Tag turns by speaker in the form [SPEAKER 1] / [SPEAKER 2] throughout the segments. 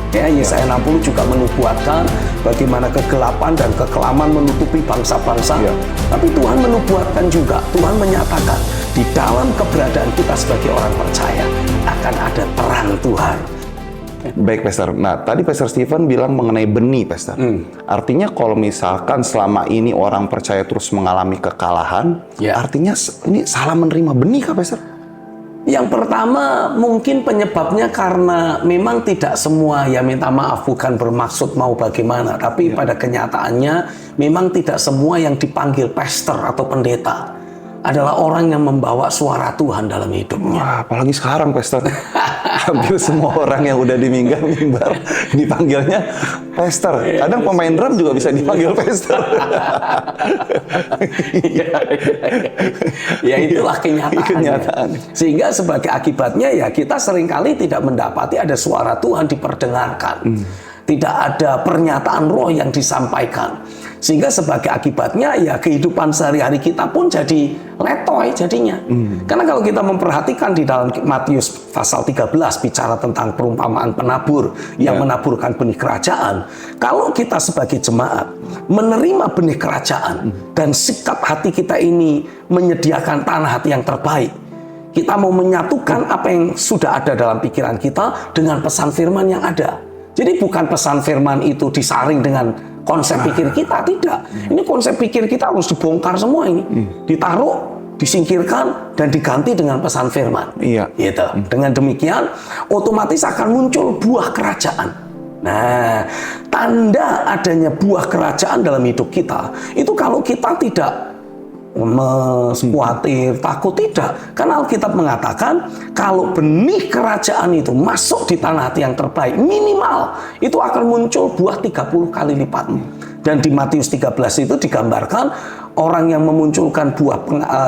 [SPEAKER 1] Ya, Yesaya 60 juga menubuatkan bagaimana kegelapan dan kekelaman menutupi bangsa-bangsa. Tapi Tuhan menubuatkan juga, Tuhan menyatakan di dalam keberadaan kita sebagai orang percaya akan ada terang Tuhan.
[SPEAKER 2] Baik, Pastor. Nah, tadi Pastor Stephen bilang mengenai benih, Pastor. Artinya kalau misalkan selama ini orang percaya terus mengalami kekalahan, artinya ini salah menerima benih kah, Pastor?
[SPEAKER 1] Yang pertama mungkin penyebabnya karena memang tidak semua, ya minta maaf bukan bermaksud mau bagaimana, tapi pada kenyataannya memang tidak semua yang dipanggil pastor atau pendeta adalah orang yang membawa suara Tuhan dalam hidupnya.
[SPEAKER 2] Wah, apalagi sekarang, Pastor. Hampir semua orang yang udah di mimbar dipanggilnya pastor. Kadang pemain drum juga bisa dipanggil pastor.
[SPEAKER 1] Ya itulah kenyataan. Sehingga sebagai akibatnya ya kita seringkali tidak mendapati ada suara Tuhan diperdengarkan. Tidak ada pernyataan roh yang disampaikan. Sehingga sebagai akibatnya ya kehidupan sehari-hari kita pun jadi letoy jadinya. Karena kalau kita memperhatikan di dalam Matius pasal 13 bicara tentang perumpamaan penabur yang menaburkan benih kerajaan. Kalau kita sebagai jemaat menerima benih kerajaan dan sikap hati kita ini menyediakan tanah hati yang terbaik. Kita mau menyatukan apa yang sudah ada dalam pikiran kita dengan pesan firman yang ada. Jadi bukan pesan firman itu disaring dengan konsep pikir kita, tidak. Ini konsep pikir kita harus dibongkar semua ini. Ditaruh, disingkirkan, dan diganti dengan pesan firman. Gitu. Dengan demikian, otomatis akan muncul buah kerajaan. Nah, tanda adanya buah kerajaan dalam hidup kita, itu kalau kita tidak khawatir, takut, tidak. Karena Alkitab mengatakan kalau benih kerajaan itu masuk di tanah hati yang terbaik, minimal itu akan muncul buah 30 kali lipat. Dan di Matius 13 itu digambarkan orang yang memunculkan buah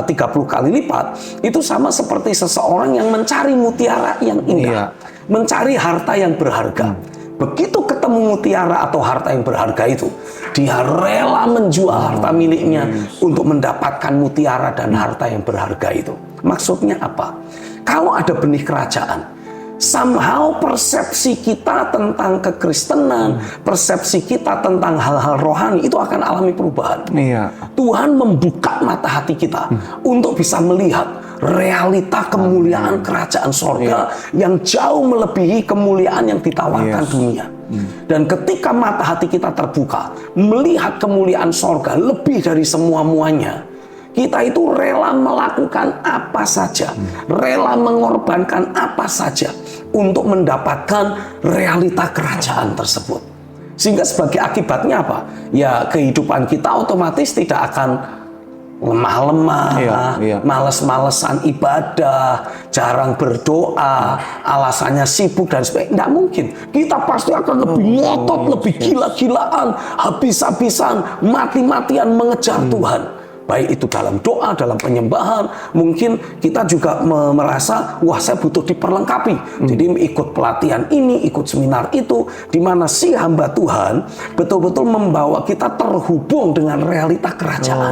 [SPEAKER 1] 30 kali lipat itu sama seperti seseorang yang mencari mutiara yang indah, mencari harta yang berharga. Begitu ketemu mutiara atau harta yang berharga itu, dia rela menjual harta miliknya untuk mendapatkan mutiara dan harta yang berharga itu. Maksudnya apa? Kalau ada benih kerajaan, somehow persepsi kita tentang kekristenan, persepsi kita tentang hal-hal rohani itu akan alami perubahan. Tuhan membuka mata hati kita untuk bisa melihat realita kemuliaan kerajaan sorga yang jauh melebihi kemuliaan yang ditawarkan dunia. Dan ketika mata hati kita terbuka melihat kemuliaan sorga lebih dari semua-muanya, kita itu rela melakukan apa saja, rela mengorbankan apa saja untuk mendapatkan realita kerajaan tersebut. Sehingga sebagai akibatnya apa? Ya kehidupan kita otomatis tidak akan lemah-lemah, males-malesan ibadah, jarang berdoa, alasannya sibuk dan sebagainya. Tidak mungkin. Kita pasti akan lebih ngotot, lebih gila-gilaan, habis-habisan, mati-matian mengejar Tuhan. Baik itu dalam doa, dalam penyembahan, mungkin kita juga merasa, wah saya butuh diperlengkapi. Jadi ikut pelatihan ini, ikut seminar itu, di mana si hamba Tuhan betul-betul membawa kita terhubung dengan realita kerajaan.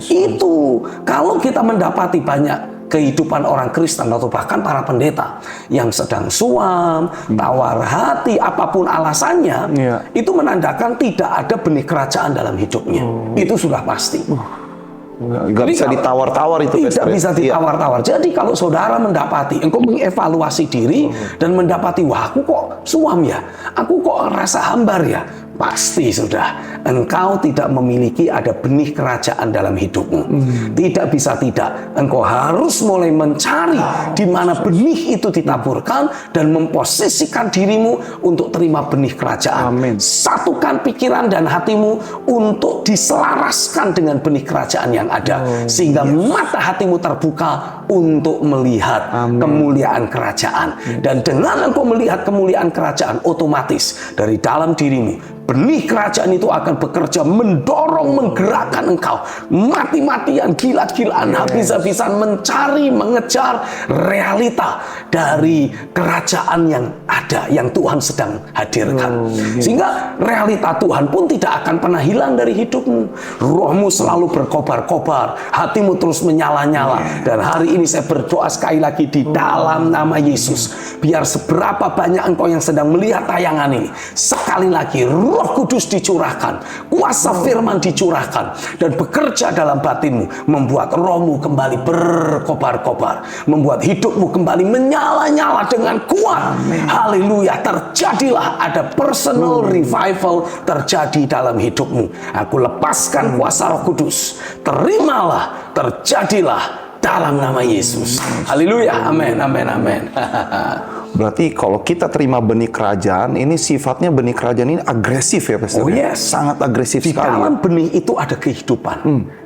[SPEAKER 1] Itu kalau kita mendapati banyak kehidupan orang Kristen atau bahkan para pendeta yang sedang suam, tawar hati, apapun alasannya, itu menandakan tidak ada benih kerajaan dalam hidupnya. Itu sudah pasti.
[SPEAKER 2] Nggak bisa ditawar-tawar itu.
[SPEAKER 1] Tidak bisa ditawar-tawar. Jadi kalau saudara mendapati, engkau mengevaluasi diri dan mendapati, wah aku kok suam ya, aku kok rasa hambar ya, pasti sudah engkau tidak memiliki ada benih kerajaan dalam hidupmu. Tidak bisa tidak, engkau harus mulai mencari di mana benih itu ditaburkan dan memposisikan dirimu untuk terima benih kerajaan. Satukan pikiran dan hatimu untuk diselaraskan dengan benih kerajaan yang ada, sehingga mata hatimu terbuka untuk melihat kemuliaan kerajaan. Dan dengan engkau melihat kemuliaan kerajaan, otomatis dari dalam dirimu benih kerajaan itu akan bekerja mendorong, menggerakkan engkau mati-matian, gila-gilaan, habis-habisan mencari, mengejar realita dari kerajaan yang ada, yang Tuhan sedang hadirkan. Sehingga realita Tuhan pun tidak akan pernah hilang dari hidupmu. Rohmu selalu berkobar-kobar, hatimu terus menyala-nyala. Dan hari hari ini saya berdoa sekali lagi di dalam nama Yesus. Biar seberapa banyak engkau yang sedang melihat tayangan ini, sekali lagi Roh Kudus dicurahkan, kuasa firman dicurahkan, dan bekerja dalam batinmu, membuat rohmu kembali berkobar-kobar, membuat hidupmu kembali menyala-nyala dengan kuat. Haleluya, terjadilah ada personal revival terjadi dalam hidupmu. Aku lepaskan kuasa Roh Kudus, terimalah, terjadilah dalam nama Yesus. Haleluya, amin, amin, amin.
[SPEAKER 2] Berarti kalau kita terima benih kerajaan, ini sifatnya benih kerajaan ini agresif ya Pastor?
[SPEAKER 1] Oh yes.
[SPEAKER 2] Sangat agresif
[SPEAKER 1] Di
[SPEAKER 2] sekali.
[SPEAKER 1] dalam benih itu ada kehidupan.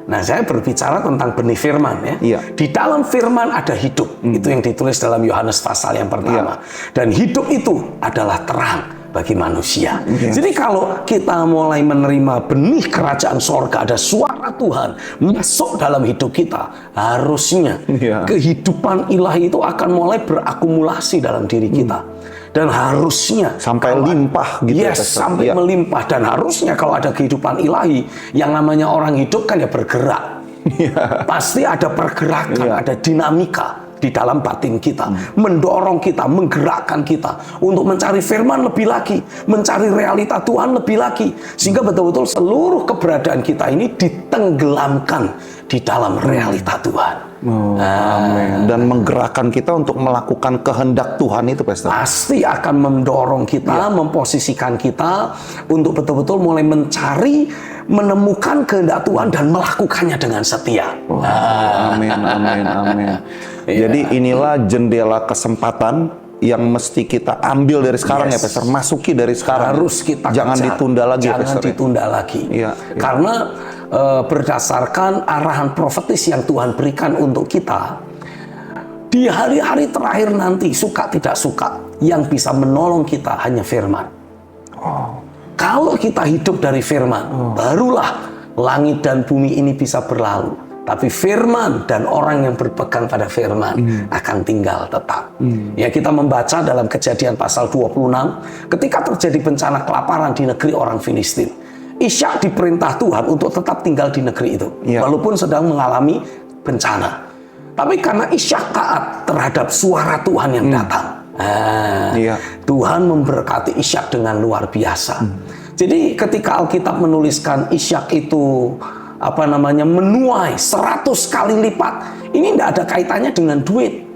[SPEAKER 1] Nah, saya berbicara tentang benih firman ya.
[SPEAKER 2] Iya.
[SPEAKER 1] Di dalam firman ada hidup. Itu yang ditulis dalam Yohanes pasal yang pertama. Dan hidup itu adalah terang bagi manusia. Jadi kalau kita mulai menerima benih kerajaan sorga, ada suara Tuhan masuk dalam hidup kita, harusnya kehidupan ilahi itu akan mulai berakumulasi dalam diri kita. Dan harusnya
[SPEAKER 2] sampai limpah gitu.
[SPEAKER 1] Yes, sampai melimpah. Dan harusnya kalau ada kehidupan ilahi, yang namanya orang hidup kan ya bergerak. Pasti ada pergerakan, ada dinamika di dalam batin kita, mendorong kita, menggerakkan kita untuk mencari firman lebih lagi, mencari realita Tuhan lebih lagi, sehingga betul-betul seluruh keberadaan kita ini ditenggelamkan di dalam realita Tuhan.
[SPEAKER 2] Amin. Dan menggerakkan kita untuk melakukan kehendak Tuhan itu, Pastor.
[SPEAKER 1] Pasti akan mendorong kita, memposisikan kita untuk betul-betul mulai mencari, menemukan kehendak Tuhan dan melakukannya dengan setia.
[SPEAKER 2] Amin, amin, amin. Jadi inilah jendela kesempatan yang mesti kita ambil dari sekarang ya Pastor. Masuki dari sekarang.
[SPEAKER 1] Harus kita
[SPEAKER 2] jangan
[SPEAKER 1] kejar.
[SPEAKER 2] ditunda lagi,
[SPEAKER 1] Jangan
[SPEAKER 2] Pastor.
[SPEAKER 1] ditunda lagi. Karena berdasarkan arahan profetis yang Tuhan berikan untuk kita, di hari-hari terakhir nanti, suka tidak suka, yang bisa menolong kita hanya firman. Kalau kita hidup dari firman, barulah langit dan bumi ini bisa berlalu. Tapi firman dan orang yang berpegang pada firman akan tinggal tetap. Ya, kita membaca dalam Kejadian pasal 26, ketika terjadi bencana kelaparan di negeri orang Filistin, Ishak diperintah Tuhan untuk tetap tinggal di negeri itu, walaupun sedang mengalami bencana. Tapi karena Ishak taat terhadap suara Tuhan yang datang, Tuhan memberkati Ishak dengan luar biasa. Jadi ketika Alkitab menuliskan Ishak itu menuai 100 kali lipat, ini tidak ada kaitannya dengan duit.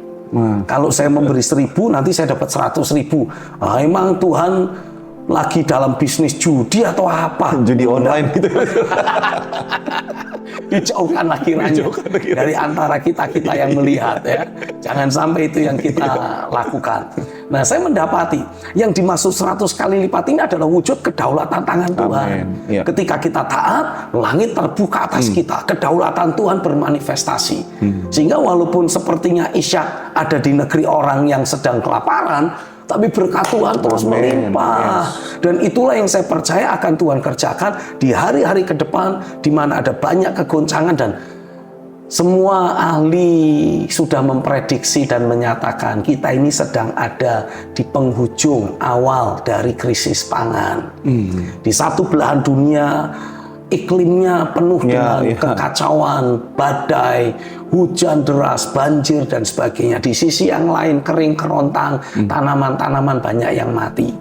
[SPEAKER 1] Kalau saya memberi 1.000, nanti saya dapat 100.000. Emang Tuhan lagi dalam bisnis judi atau apa?
[SPEAKER 2] Judi online gitu.
[SPEAKER 1] Dijauhkanlah kiranya dari antara kita-kita yang melihat ya. Jangan sampai itu yang kita lakukan. Nah, saya mendapati yang dimaksud 100 kali lipat ini adalah wujud kedaulatan tangan Tuhan. Ketika kita taat, langit terbuka atas kita, kedaulatan Tuhan bermanifestasi. Sehingga walaupun sepertinya Ishak ada di negeri orang yang sedang kelaparan, tapi berkat Tuhan terus melimpah. Dan itulah yang saya percaya akan Tuhan kerjakan di hari-hari ke depan, di mana ada banyak kegoncangan, dan semua ahli sudah memprediksi dan menyatakan kita ini sedang ada di penghujung awal dari krisis pangan. Di satu belahan dunia iklimnya penuh dengan kekacauan, badai, hujan deras, banjir, dan sebagainya. Di sisi yang lain kering kerontang, tanaman-tanaman banyak yang mati.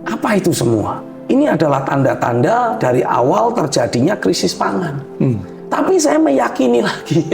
[SPEAKER 1] Apa itu semua? Ini adalah tanda-tanda dari awal terjadinya krisis pangan. Tapi saya meyakini lagi,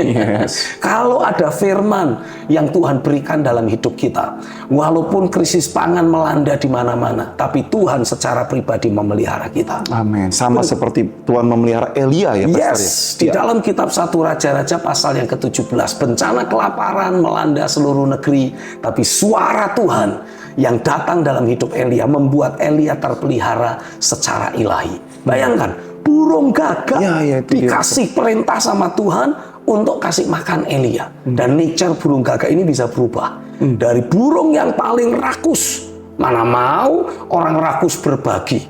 [SPEAKER 1] kalau ada firman yang Tuhan berikan dalam hidup kita, walaupun krisis pangan melanda di mana-mana, tapi Tuhan secara pribadi memelihara kita.
[SPEAKER 2] Amin. Sama seperti Tuhan memelihara Elia ya, Pastor.
[SPEAKER 1] Di dalam kitab 1 Raja-Raja pasal yang ke-17, bencana kelaparan melanda seluruh negeri, tapi suara Tuhan yang datang dalam hidup Elia membuat Elia terpelihara secara ilahi. Bayangkan, burung gagak dikasih perintah sama Tuhan untuk kasih makan Elia. Dan nature burung gagak ini bisa berubah. Dari burung yang paling rakus, mana mau orang rakus berbagi.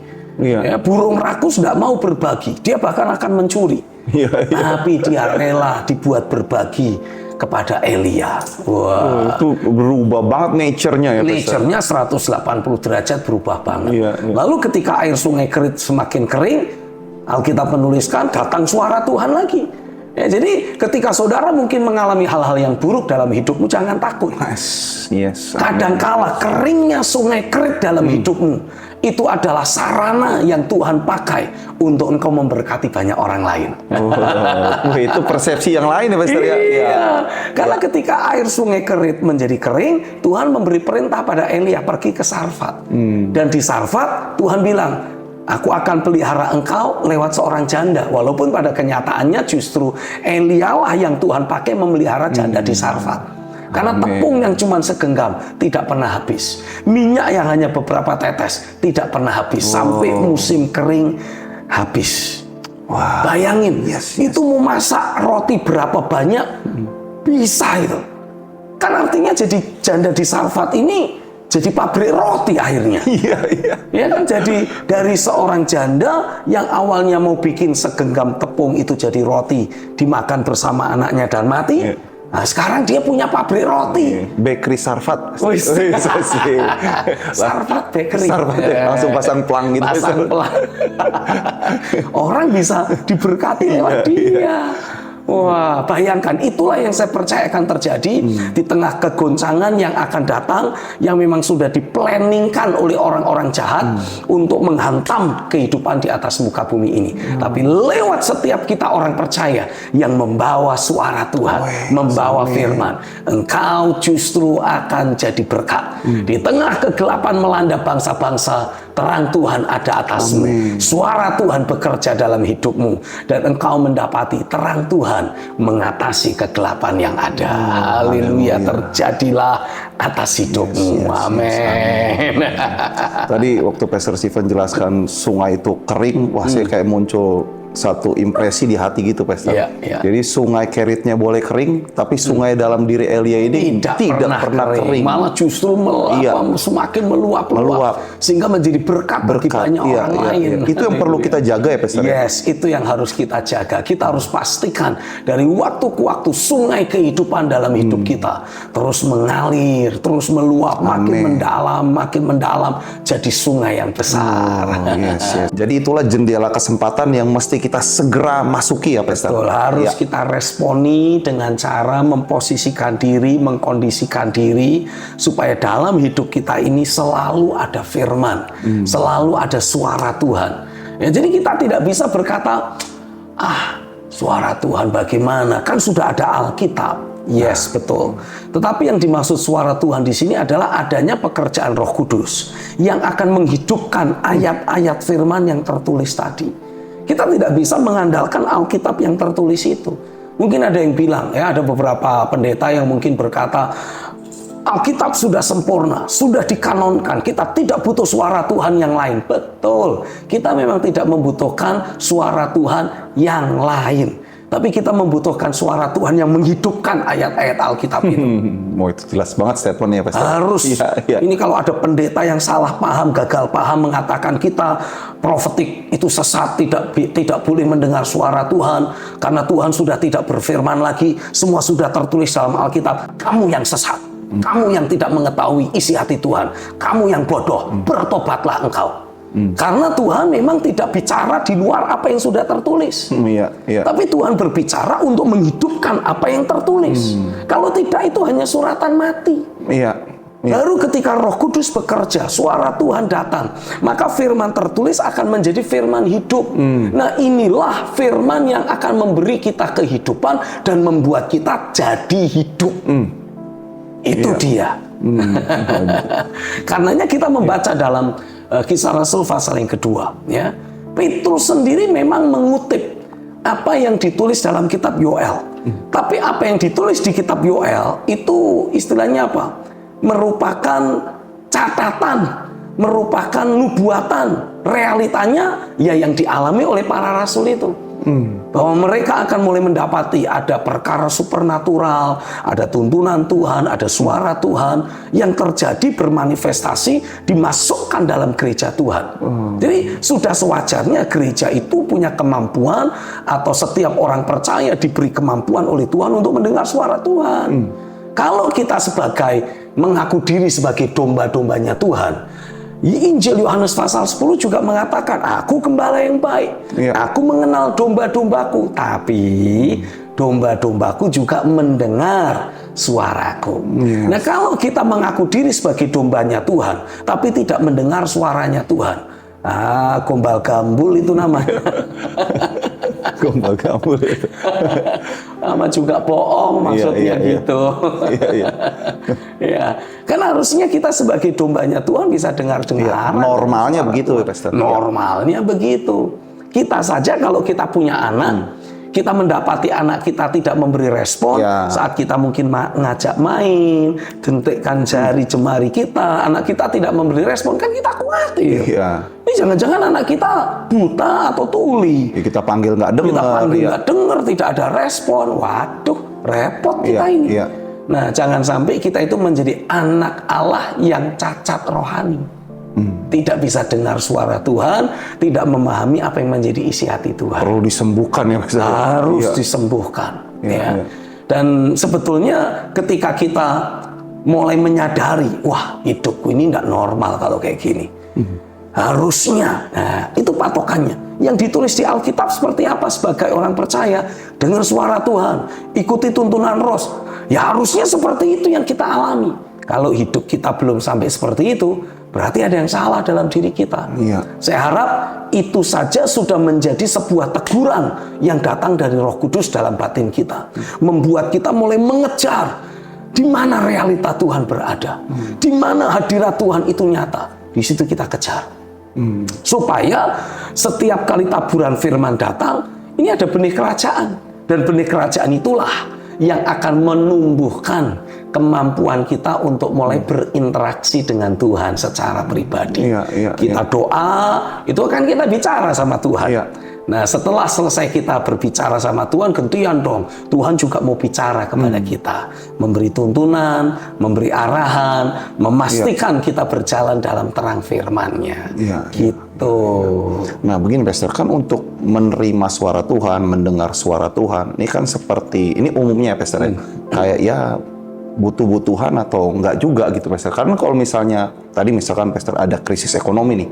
[SPEAKER 1] Burung rakus tidak mau berbagi, dia bahkan akan mencuri. Tapi dia rela dibuat berbagi kepada Elia.
[SPEAKER 2] Itu berubah banget nature-nya ya,
[SPEAKER 1] Nature-nya 180 derajat berubah banget. Lalu ketika air sungai Kerit semakin kering, Alkitab menuliskan datang suara Tuhan lagi. Ya, jadi ketika saudara mungkin mengalami hal-hal yang buruk dalam hidupmu, jangan takut.
[SPEAKER 2] Yes.
[SPEAKER 1] Kadangkala keringnya sungai Kerit dalam hidupmu itu adalah sarana yang Tuhan pakai untuk engkau memberkati banyak orang lain.
[SPEAKER 2] Itu persepsi yang lain ya, Pastor ya.
[SPEAKER 1] Iya. Karena ketika air sungai Kerit menjadi kering, Tuhan memberi perintah pada Elia pergi ke Sarfat. Dan di Sarfat Tuhan bilang, aku akan pelihara engkau lewat seorang janda. Walaupun pada kenyataannya justru Elialah yang Tuhan pakai memelihara janda di Sarfat. Karena tepung yang cuma segenggam tidak pernah habis. Minyak yang hanya beberapa tetes tidak pernah habis. Sampai musim kering habis. Wah. Bayangin, itu mau masak roti berapa banyak bisa itu. Kan artinya jadi janda di Sarfat ini jadi pabrik roti akhirnya. Ya kan, jadi dari seorang janda yang awalnya mau bikin segenggam tepung itu jadi roti dimakan bersama anaknya dan mati. Nah, sekarang dia punya pabrik roti.
[SPEAKER 2] Bakery Sarfat.
[SPEAKER 1] Sarfat Bakery.
[SPEAKER 2] Sarfat, langsung pasang pelang gitu.
[SPEAKER 1] Pasang pelang. Orang bisa diberkati lewat dia. Wah, bayangkan, itulah yang saya percaya akan terjadi di tengah kegoncangan yang akan datang, yang memang sudah diplanningkan oleh orang-orang jahat untuk menghantam kehidupan di atas muka bumi ini. Tapi lewat setiap kita orang percaya yang membawa suara Tuhan, membawa firman, engkau justru akan jadi berkat. Di tengah kegelapan melanda bangsa-bangsa, terang Tuhan ada atasmu. Suara Tuhan bekerja dalam hidupmu, dan engkau mendapati terang Tuhan mengatasi kegelapan yang ada. Haleluya, terjadilah atas hidupmu. Amin.
[SPEAKER 2] Tadi waktu Pastor Stephen jelaskan sungai itu kering, wah saya kayak muncul satu impresi di hati gitu, Pastor. Jadi sungai Keritnya boleh kering, tapi sungai dalam diri Elia ini tidak pernah kering.
[SPEAKER 1] Malah justru semakin meluap, sehingga menjadi berkat bagi banyak orang lain.
[SPEAKER 2] Itu yang perlu kita jaga ya, Pastor.
[SPEAKER 1] Yes, itu yang harus kita jaga. Kita harus pastikan dari waktu ke waktu sungai kehidupan dalam hidup kita terus mengalir, terus meluap, makin mendalam, jadi sungai yang besar.
[SPEAKER 2] Jadi itulah jendela kesempatan yang mesti kita segera masuki ya, Pastor.
[SPEAKER 1] Betul, harus kita responi dengan cara memposisikan diri, mengkondisikan diri, supaya dalam hidup kita ini selalu ada firman, selalu ada suara Tuhan. Ya, jadi kita tidak bisa berkata, suara Tuhan bagaimana? Kan sudah ada Alkitab. Yes, betul. Tetapi yang dimaksud suara Tuhan di sini adalah adanya pekerjaan Roh Kudus yang akan menghidupkan ayat-ayat firman yang tertulis tadi. Kita tidak bisa mengandalkan Alkitab yang tertulis itu. Mungkin ada yang bilang, ya ada beberapa pendeta yang mungkin berkata, Alkitab sudah sempurna, sudah dikanonkan, kita tidak butuh suara Tuhan yang lain. Betul, kita memang tidak membutuhkan suara Tuhan yang lain. Tapi kita membutuhkan suara Tuhan yang menghidupkan ayat-ayat Alkitab itu.
[SPEAKER 2] Itu jelas banget statementnya, Pastor.
[SPEAKER 1] Harus. Ini kalau ada pendeta yang salah paham, gagal paham, mengatakan kita profetik itu sesat, tidak boleh mendengar suara Tuhan, karena Tuhan sudah tidak berfirman lagi, semua sudah tertulis dalam Alkitab. Kamu yang sesat. Kamu yang tidak mengetahui isi hati Tuhan. Kamu yang bodoh. Bertobatlah engkau. Karena Tuhan memang tidak bicara di luar apa yang sudah tertulis. Tapi Tuhan berbicara untuk menghidupkan apa yang tertulis. Kalau tidak, itu hanya suratan mati. Baru ketika Roh Kudus bekerja, suara Tuhan datang, maka firman tertulis akan menjadi firman hidup. Nah, inilah firman yang akan memberi kita kehidupan dan membuat kita jadi hidup. Itu dia. Karenanya kita membaca dalam Kisah Rasul pasal yang kedua, ya. Petrus sendiri memang mengutip apa yang ditulis dalam kitab Yoel. Tapi apa yang ditulis di kitab Yoel itu istilahnya apa? Merupakan catatan, merupakan nubuatan. Realitanya ya yang dialami oleh para rasul itu. Bahwa mereka akan mulai mendapati ada perkara supernatural, ada tuntunan Tuhan, ada suara Tuhan yang terjadi bermanifestasi, dimasukkan dalam gereja Tuhan. Jadi sudah sewajarnya gereja itu punya kemampuan, atau setiap orang percaya diberi kemampuan oleh Tuhan untuk mendengar suara Tuhan. Kalau kita mengaku diri sebagai domba-dombanya Tuhan, Injil Yohanes pasal 10 juga mengatakan, aku gembala yang baik, aku mengenal domba-dombaku. Tapi domba-dombaku juga mendengar suaraku. Nah, kalau kita mengaku diri sebagai dombanya Tuhan, tapi tidak mendengar suaranya Tuhan, gombal gambul itu namanya.
[SPEAKER 2] Gombal gambul itu.
[SPEAKER 1] Sama juga bohong maksudnya gitu. Ya, kan harusnya kita sebagai dombanya Tuhan bisa dengar-dengar.
[SPEAKER 2] Normalnya begitu ya, Pastor.
[SPEAKER 1] Normalnya begitu. Kita saja kalau kita punya anak, kita mendapati anak kita tidak memberi respon saat kita mungkin ngajak main, dentikkan jari jemari kita, anak kita tidak memberi respon, kan kita khawatir. Ini jangan-jangan anak kita buta atau tuli.
[SPEAKER 2] Kita panggil nggak dengar.
[SPEAKER 1] Kita panggil nggak dengar, tidak ada respon. Waduh, repot kita ini. Nah, jangan sampai kita itu menjadi anak Allah yang cacat rohani. Tidak bisa dengar suara Tuhan, tidak memahami apa yang menjadi isi hati Tuhan.
[SPEAKER 2] Perlu disembuhkan ya, Mas.
[SPEAKER 1] Harus disembuhkan. Dan sebetulnya ketika kita mulai menyadari, wah hidupku ini tidak normal kalau kayak gini. Harusnya, nah itu patokannya. Yang ditulis di Alkitab seperti apa sebagai orang percaya? Dengar suara Tuhan, ikuti tuntunan Roh. Ya harusnya seperti itu yang kita alami. Kalau hidup kita belum sampai seperti itu, berarti ada yang salah dalam diri kita. Saya harap itu saja sudah menjadi sebuah teguran yang datang dari Roh Kudus dalam batin kita. Membuat kita mulai mengejar di mana realita Tuhan berada. Di mana hadirat Tuhan itu nyata. Di situ kita kejar. Supaya setiap kali taburan firman datang, ini ada benih kerajaan. Dan benih kerajaan itulah yang akan menumbuhkan kemampuan kita untuk mulai berinteraksi dengan Tuhan secara pribadi. Kita doa, itu kan kita bicara sama Tuhan. Nah, setelah selesai kita berbicara sama Tuhan, gantian dong. Tuhan juga mau bicara kepada kita. Memberi tuntunan, memberi arahan, memastikan kita berjalan dalam terang firman-Nya. Gitu.
[SPEAKER 2] Nah, begini Pastor, kan untuk menerima suara Tuhan, mendengar suara Tuhan, ini kan seperti, ini umumnya ya Pastor, kayak ya butuh-butuhan atau enggak juga gitu Pastor. Karena kalau misalnya, tadi misalkan Pastor ada krisis ekonomi nih,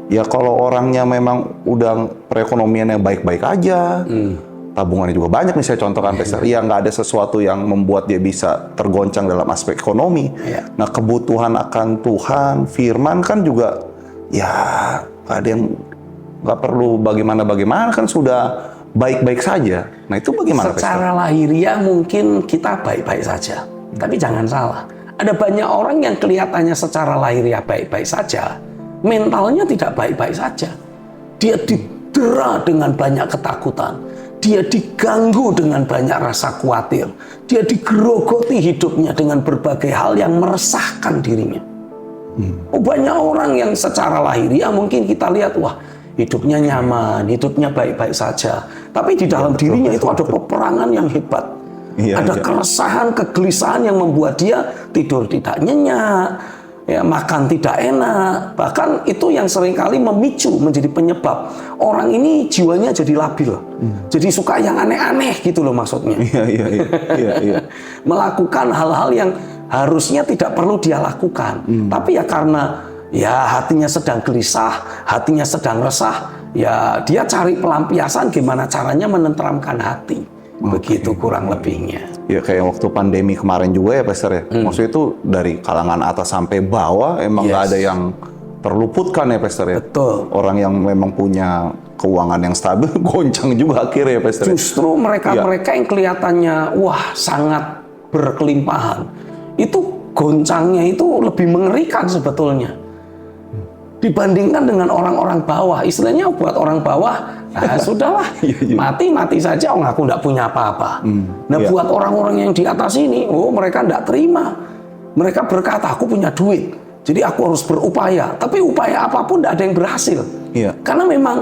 [SPEAKER 2] ya kalau orangnya memang udah perekonomiannya baik-baik aja, tabungannya juga banyak nih, saya contohkan Pastor, ya nggak ada sesuatu yang membuat dia bisa tergoncang dalam aspek ekonomi. Nah, kebutuhan akan Tuhan, firman kan juga, ya ada yang nggak perlu bagaimana-bagaimana, kan sudah baik-baik saja. Nah, itu bagaimana Pastor?
[SPEAKER 1] Secara lahiriah mungkin kita baik-baik saja, tapi jangan salah. Ada banyak orang yang kelihatannya secara lahiriah baik-baik saja, mentalnya tidak baik-baik saja. Dia didera dengan banyak ketakutan. Dia diganggu dengan banyak rasa khawatir. Dia digerogoti hidupnya dengan berbagai hal yang meresahkan dirinya. Banyak orang yang secara lahiriah mungkin kita lihat, wah hidupnya nyaman, hidupnya baik-baik saja. Tapi di dalam dirinya itu ada peperangan yang hebat. Ada keresahan, kegelisahan yang membuat dia tidur tidak nyenyak, ya, makan tidak enak. Bahkan itu yang seringkali memicu menjadi penyebab orang ini jiwanya jadi labil. Jadi suka yang aneh-aneh gitu loh maksudnya. Melakukan hal-hal yang harusnya tidak perlu dia lakukan. Tapi ya karena ya hatinya sedang gelisah, hatinya sedang resah, ya dia cari pelampiasan gimana caranya menenteramkan hati. Begitu kurang lebihnya.
[SPEAKER 2] Ya kayak waktu pandemi kemarin juga ya Pastor ya. Maksudnya itu dari kalangan atas sampai bawah emang nggak ada yang terluputkan ya Pastor ya.
[SPEAKER 1] Betul.
[SPEAKER 2] Orang yang memang punya keuangan yang stabil goncang juga akhirnya ya Pastor.
[SPEAKER 1] Justru mereka-mereka yang kelihatannya wah sangat berkelimpahan, itu goncangnya itu lebih mengerikan sebetulnya dibandingkan dengan orang-orang bawah. Istilahnya buat orang bawah, nah sudahlah, mati saja, aku nggak punya apa-apa. Nah buat orang-orang yang di atas ini, mereka nggak terima. Mereka berkata, aku punya duit, jadi aku harus berupaya. Tapi upaya apapun nggak ada yang berhasil. Karena memang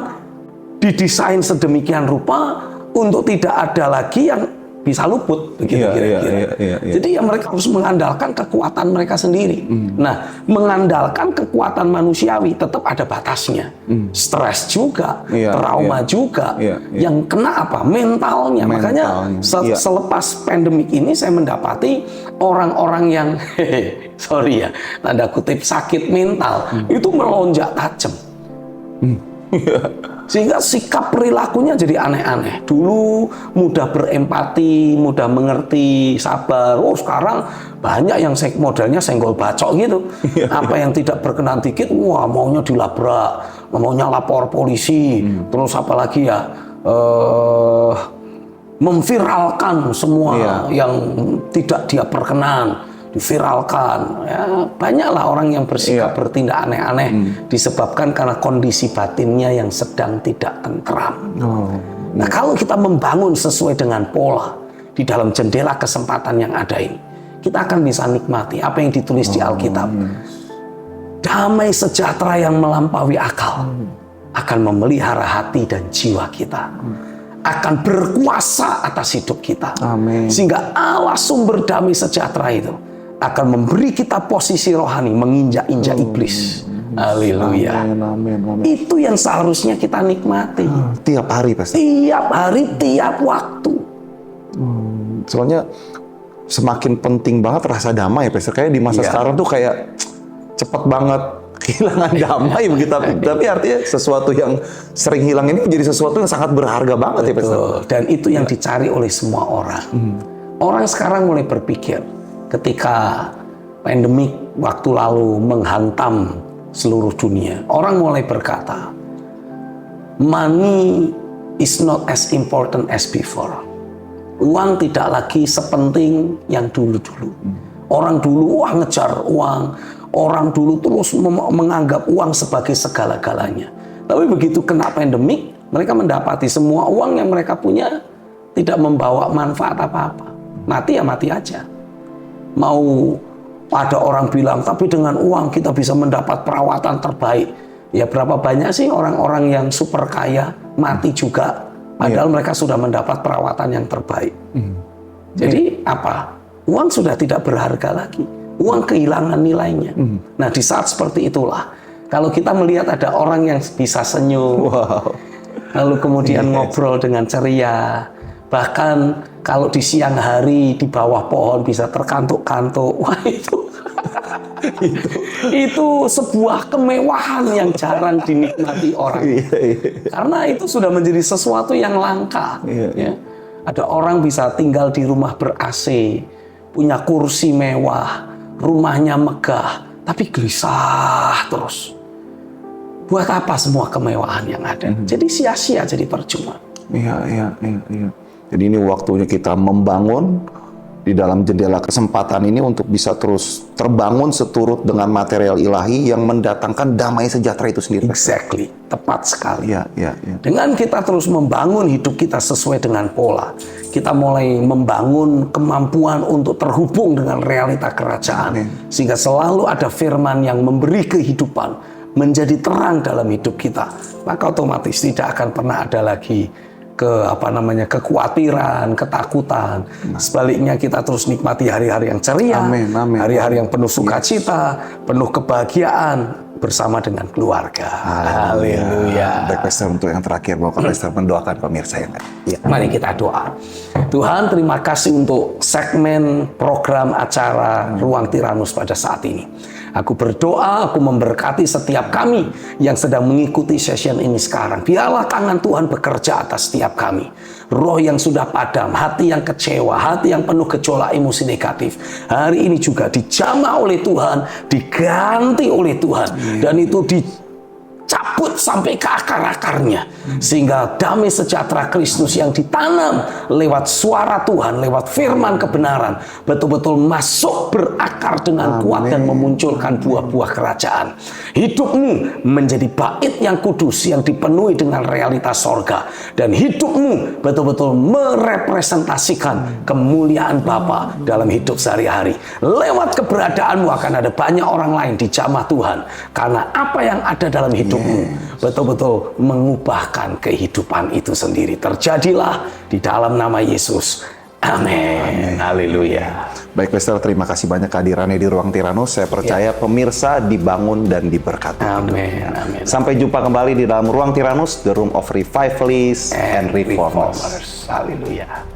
[SPEAKER 1] didesain sedemikian rupa untuk tidak ada lagi yang bisa luput, begitu kira-kira. Jadi ya mereka harus mengandalkan kekuatan mereka sendiri. Nah, mengandalkan kekuatan manusiawi tetap ada batasnya. Stres juga, trauma juga. Yang kena apa? Mentalnya. Makanya selepas pandemik ini saya mendapati orang-orang yang sorry ya, tanda kutip sakit mental itu melonjak tajam. Sehingga sikap perilakunya jadi aneh-aneh. Dulu mudah berempati, mudah mengerti, sabar. Oh, sekarang banyak yang modelnya senggol bacok gitu. Apa yang tidak berkenan dikit, wah maunya dilabrak, maunya lapor polisi. Terus apa lagi ya, memviralkan semua yang tidak dia perkenan. Diviralkan, ya, banyaklah orang yang bersikap bertindak aneh-aneh disebabkan karena kondisi batinnya yang sedang tidak tentram. Nah, kalau kita membangun sesuai dengan pola di dalam jendela kesempatan yang ada ini, kita akan bisa nikmati apa yang ditulis di Alkitab. Damai sejahtera yang melampaui akal akan memelihara hati dan jiwa kita. Akan berkuasa atas hidup kita.
[SPEAKER 2] Amin.
[SPEAKER 1] Sehingga Allah sumber damai sejahtera itu akan memberi kita posisi rohani menginjak-injak iblis. Haleluya. Itu yang seharusnya kita nikmati.
[SPEAKER 2] Tiap hari, Pastor.
[SPEAKER 1] Tiap hari, tiap waktu.
[SPEAKER 2] Soalnya semakin penting banget rasa damai, Pastor. Kayak di masa sekarang tuh kayak cepet banget kehilangan damai begitu. Tapi artinya sesuatu yang sering hilang ini menjadi sesuatu yang sangat berharga banget. Ya, Pastor.
[SPEAKER 1] Dan itu yang dicari oleh semua orang. Orang sekarang mulai berpikir, ketika pandemik waktu lalu menghantam seluruh dunia, orang mulai berkata, money is not as important as before. Uang tidak lagi sepenting yang dulu-dulu. Orang dulu ngejar uang, orang dulu terus menganggap uang sebagai segala-galanya. Tapi begitu kena pandemik, mereka mendapati semua uang yang mereka punya tidak membawa manfaat apa-apa. Mati ya mati aja. Mau ada orang bilang, tapi dengan uang kita bisa mendapat perawatan terbaik. Ya berapa banyak sih orang-orang yang super kaya mati juga, padahal mereka sudah mendapat perawatan yang terbaik. Jadi apa? Uang sudah tidak berharga lagi. Uang kehilangan nilainya. Nah, di saat seperti itulah, kalau kita melihat ada orang yang bisa senyum, lalu kemudian ngobrol dengan ceria, bahkan kalau di siang hari di bawah pohon bisa terkantuk-kantuk, wah itu sebuah kemewahan yang jarang dinikmati orang. Karena itu sudah menjadi sesuatu yang langka. Ya. Ada orang bisa tinggal di rumah ber-AC, punya kursi mewah, rumahnya megah, tapi gelisah terus. Buat apa semua kemewahan yang ada? Jadi sia-sia, jadi percuma.
[SPEAKER 2] Iya. Jadi ini waktunya kita membangun di dalam jendela kesempatan ini untuk bisa terus terbangun seturut dengan material ilahi yang mendatangkan damai sejahtera itu sendiri.
[SPEAKER 1] Exactly, tepat sekali.
[SPEAKER 2] Iya.
[SPEAKER 1] Dengan kita terus membangun hidup kita sesuai dengan pola, kita mulai membangun kemampuan untuk terhubung dengan realita kerajaan. Sehingga selalu ada firman yang memberi kehidupan, menjadi terang dalam hidup kita. Maka otomatis tidak akan pernah ada lagi kekhawatiran, ketakutan. Sebaliknya kita terus nikmati hari-hari yang ceria, hari-hari yang penuh sukacita, penuh kebahagiaan bersama dengan keluarga. Haleluya.
[SPEAKER 2] Baik, Pastor, untuk yang terakhir, Bapak Pastor mendoakan pemirsa yang ada.
[SPEAKER 1] Mari kita doa. Tuhan, terima kasih untuk segmen program acara Ruang Tiranus pada saat ini. Aku berdoa, aku memberkati setiap kami yang sedang mengikuti session ini sekarang. Biarlah tangan Tuhan bekerja atas setiap kami. Roh yang sudah padam, hati yang kecewa, hati yang penuh gejolak emosi negatif, hari ini juga dijamah oleh Tuhan, diganti oleh Tuhan. Dan itu dicabut sampai ke akar-akarnya. Sehingga damai sejahtera Kristus yang ditanam lewat suara Tuhan, lewat firman kebenaran, betul-betul masuk berakar dengan kuat dan memunculkan buah-buah kerajaan. Hidupmu menjadi bait yang kudus, yang dipenuhi dengan realitas sorga. Dan hidupmu betul-betul merepresentasikan kemuliaan Bapa dalam hidup sehari-hari. Lewat keberadaanmu akan ada banyak orang lain dijamah Tuhan. Karena apa yang ada dalam hidupmu betul-betul mengubahkan kehidupan itu sendiri. Terjadilah di dalam nama Yesus. Amin. Haleluya.
[SPEAKER 2] Baik, Pastor, terima kasih banyak kehadirannya di Ruang Tiranus. Saya percaya pemirsa dibangun dan diberkati.
[SPEAKER 1] Amin.
[SPEAKER 2] Sampai jumpa kembali di dalam Ruang Tiranus, The Room of Revivalists and Reformers.
[SPEAKER 1] Haleluya.